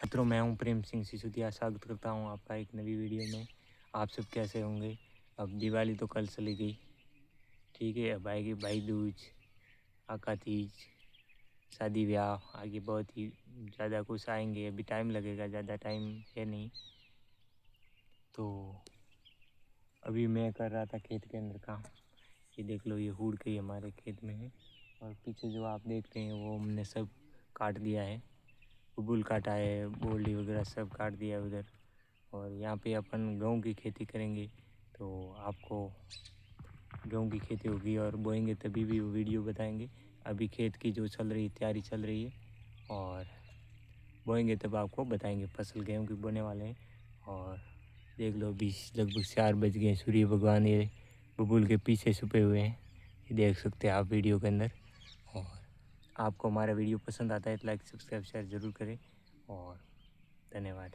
मित्रों, मैं हूं प्रेम सिंह सिसोदिया। स्वागत करता हूं आपका एक नई वीडियो में। आप सब कैसे होंगे? अब दिवाली तो कल चली गई, ठीक है। अब आएगी भाई दूज, आका तीज, शादी ब्याह, आगे बहुत ही ज़्यादा कुछ आएंगे। अभी टाइम लगेगा, ज़्यादा टाइम है नहीं। तो अभी मैं कर रहा था खेत के अंदर काम। ये देख लो, ये हुड़ के हमारे खेत में है। और पीछे जो आप देख रहे हैं वो हमने सब काट दिया है। बबूल काटा है, बोल्डी वगैरह सब काट दिया है उधर। और यहाँ पे अपन गेहूँ की खेती करेंगे, तो आपको गेहूँ की खेती होगी और बोएंगे तभी भी वो वीडियो बताएंगे। अभी खेत की जो चल रही तैयारी चल रही है, और बोएंगे तब आपको बताएंगे। फसल गेहूँ की बोने वाले हैं। और देख लो, अभी लगभग 4 बज गए। सूर्य भगवान ये बबूल के पीछे छुपे हुए हैं, ये देख सकते हैं आप वीडियो के अंदर। और आपको हमारा वीडियो पसंद आता है तो लाइक सब्सक्राइब शेयर ज़रूर करें, और धन्यवाद।